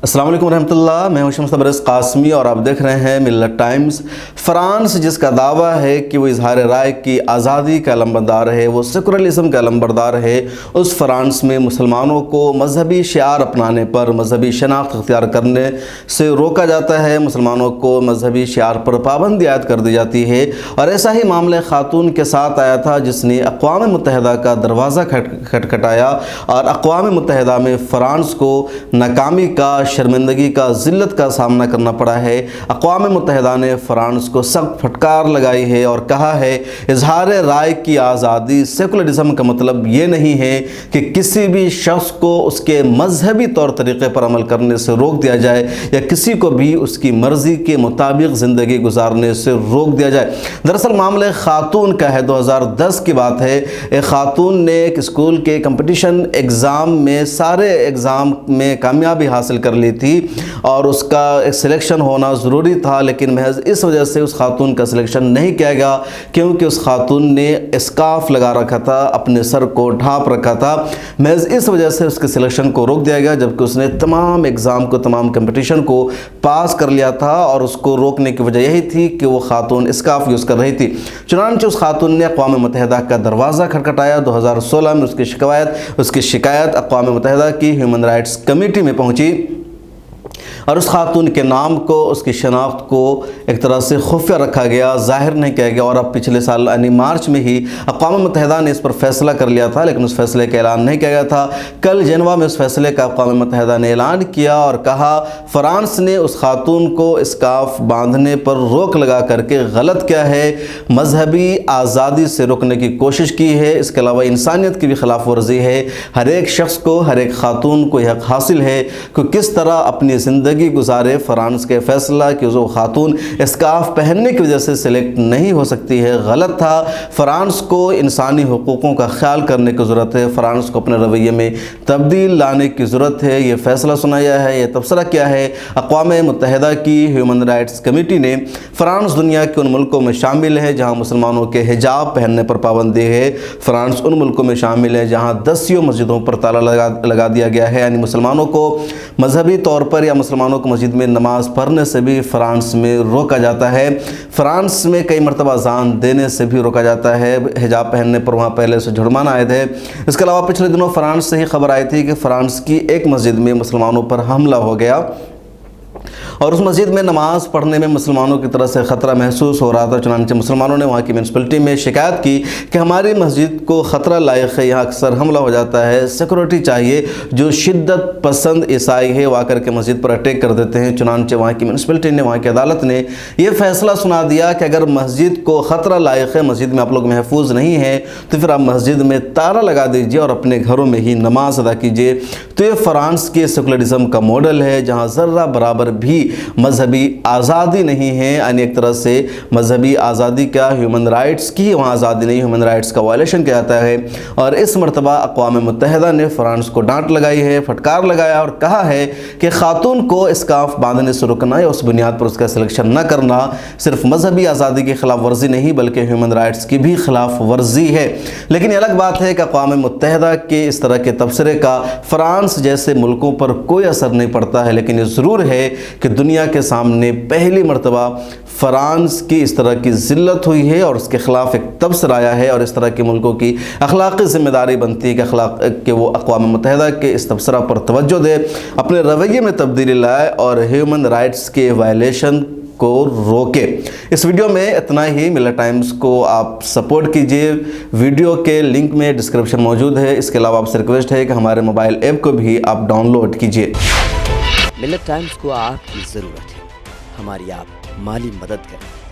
السلام علیکم ورحمۃ اللہ، میں ہوں شمس تبریز قاسمی اور آپ دیکھ رہے ہیں ملت ٹائمز۔ فرانس جس کا دعویٰ ہے کہ وہ اظہار رائے کی آزادی کا علمبردار ہے، وہ سیکولرزم کا علمبردار ہے، اس فرانس میں مسلمانوں کو مذہبی شعار اپنانے پر، مذہبی شناخت اختیار کرنے سے روکا جاتا ہے، مسلمانوں کو مذہبی شعار پر پابندی عائد کر دی جاتی ہے۔ اور ایسا ہی معاملہ خاتون کے ساتھ آیا تھا جس نے اقوام متحدہ کا دروازہ کھٹکھٹایا اور اقوام متحدہ میں فرانس کو ناکامی کا، شرمندگی کا، ذلت کا سامنا کرنا پڑا ہے۔ اقوام متحدہ نے فرانس کو سخت پھٹکار لگائی ہے اور کہا ہے اظہار رائے کی آزادی، سیکولرزم کا مطلب یہ نہیں ہے کہ کسی بھی شخص کو اس کے مذہبی طور طریقے پر عمل کرنے سے روک دیا جائے یا کسی کو بھی اس کی مرضی کے مطابق زندگی گزارنے سے روک دیا جائے۔ دراصل معاملہ خاتون کا ہے، 2010 کی بات ہے۔ ایک خاتون نے ایک اسکول کے کمپٹیشن ایگزام میں سارے ایگزام میں کامیابی حاصل کر لی تھی اور اس کا ایک سلیکشن ہونا ضروری تھا، لیکن محض اس وجہ سے اس خاتون کا سلیکشن نہیں کیا گیا کیونکہ اس خاتون نے اسکارف لگا رکھا تھا، اپنے سر کو ڈھانپ رکھا تھا۔ محض اس وجہ سے اس کے سلیکشن کو روک دیا گیا، جبکہ اس نے تمام ایگزام کو، تمام کمپٹیشن کو پاس کر لیا تھا اور اس کو روکنے کی وجہ یہی تھی کہ وہ خاتون اسکارف یوز کر رہی تھی۔ چنانچہ اس خاتون نے اقوام متحدہ کا دروازہ کھٹکھٹایا۔ 2016 میں اس کی شکایت اقوام متحدہ کی ہیومن رائٹس کمیٹی میں پہنچی اور اس خاتون کے نام کو، اس کی شناخت کو ایک طرح سے خفیہ رکھا گیا، ظاہر نہیں کیا گیا۔ اور اب پچھلے سال یعنی مارچ میں ہی اقوام متحدہ نے اس پر فیصلہ کر لیا تھا، لیکن اس فیصلے کا اعلان نہیں کیا گیا تھا۔ کل جنیوا میں اس فیصلے کا اقوام متحدہ نے اعلان کیا اور کہا فرانس نے اس خاتون کو اسکارف باندھنے پر روک لگا کر کے غلط کیا ہے، مذہبی آزادی سے روکنے کی کوشش کی ہے۔ اس کے علاوہ انسانیت کی بھی خلاف ورزی ہے۔ ہر ایک شخص کو، ہر ایک خاتون کو یہ حق حاصل ہے کہ کس طرح اپنی زندگی گزارے۔ فرانس کے فیصلہ کہ وہ خاتون اسکارف پہننے کی وجہ سے سلیکٹ نہیں ہو سکتی ہے غلط تھا۔ فرانس کو انسانی حقوقوں کا خیال کرنے کی ضرورت ہے، فرانس کو اپنے رویے میں تبدیل لانے کی ضرورت ہے۔ یہ فیصلہ سنایا ہے، یہ تبصرہ کیا ہے اقوام متحدہ کی ہیومن رائٹس کمیٹی نے۔ فرانس دنیا کے ان ملکوں میں شامل ہے جہاں مسلمانوں کے حجاب پہننے پر پابندی ہے۔ فرانس ان ملکوں میں شامل ہے جہاں دسیوں مسجدوں پر تالا لگا دیا گیا ہے، یعنی مسلمانوں کو مذہبی طور پر یا مسلمانوں کو مسجد میں نماز پڑھنے سے بھی فرانس میں روکا جاتا ہے۔ فرانس میں کئی مرتبہ اذان دینے سے بھی روکا جاتا ہے، حجاب پہننے پر وہاں پہلے سے جرمانہ عائد ہے۔ اس کے علاوہ پچھلے دنوں فرانس سے ہی خبر آئی تھی کہ فرانس کی ایک مسجد میں مسلمانوں پر حملہ ہو گیا اور اس مسجد میں نماز پڑھنے میں مسلمانوں کی طرف سے خطرہ محسوس ہو رہا تھا۔ چنانچہ مسلمانوں نے وہاں کی میونسپلٹی میں شکایت کی کہ ہماری مسجد کو خطرہ لائق ہے، یہاں اکثر حملہ ہو جاتا ہے، سیکورٹی چاہیے۔ جو شدت پسند عیسائی ہے وہ آ کر کے مسجد پر اٹیک کر دیتے ہیں۔ چنانچہ وہاں کی میونسپلٹی نے، وہاں کی عدالت نے یہ فیصلہ سنا دیا کہ اگر مسجد کو خطرہ لائق ہے، مسجد میں آپ لوگ محفوظ نہیں ہیں، تو پھر آپ مسجد میں تالا لگا دیجیے اور اپنے گھروں میں ہی نماز ادا کیجیے۔ تو یہ فرانس کے سیکولرزم کا ماڈل ہے جہاں ذرہ برابر بھی مذہبی آزادی نہیں ہے، یعنی ایک طرح سے مذہبی آزادی کا، ہیومن رائٹس کی وہاں آزادی نہیں، ہیومن رائٹس کا وائلیشن کیا جاتا ہے۔ اور اس مرتبہ اقوام متحدہ نے فرانس کو ڈانٹ لگائی ہے، پھٹکار لگایا اور کہا ہے کہ خاتون کو اسکارف باندھنے سے روکنا یا اس بنیاد پر اس کا سلیکشن نہ کرنا صرف مذہبی آزادی کی خلاف ورزی نہیں بلکہ ہیومن رائٹس کی بھی خلاف ورزی ہے۔ لیکن یہ الگ بات ہے کہ اقوام متحدہ کے اس طرح کے تبصرے کا فرانس جیسے ملکوں پر کوئی اثر نہیں پڑتا ہے، لیکن یہ ضرور ہے کہ دنیا کے سامنے پہلی مرتبہ فرانس کی اس طرح کی ذلت ہوئی ہے اور اس کے خلاف ایک تبصرہ آیا ہے، اور اس طرح کے ملکوں کی اخلاقی ذمہ داری بنتی ہے کہ وہ اقوام متحدہ کے اس تبصرہ پر توجہ دے، اپنے رویے میں تبدیلی لائے اور ہیومن رائٹس کے وائلیشن کو روکے۔ اس ویڈیو میں اتنا ہی۔ ملت ٹائمز کو آپ سپورٹ کیجئے، ویڈیو کے لنک میں ڈسکرپشن موجود ہے۔ اس کے علاوہ آپ سے ریکویسٹ ہے کہ ہمارے موبائل ایپ کو بھی آپ ڈاؤن لوڈ کیجئے۔ ملت ٹائمز کو آپ کی ضرورت ہے، ہماری آپ مالی مدد کریں۔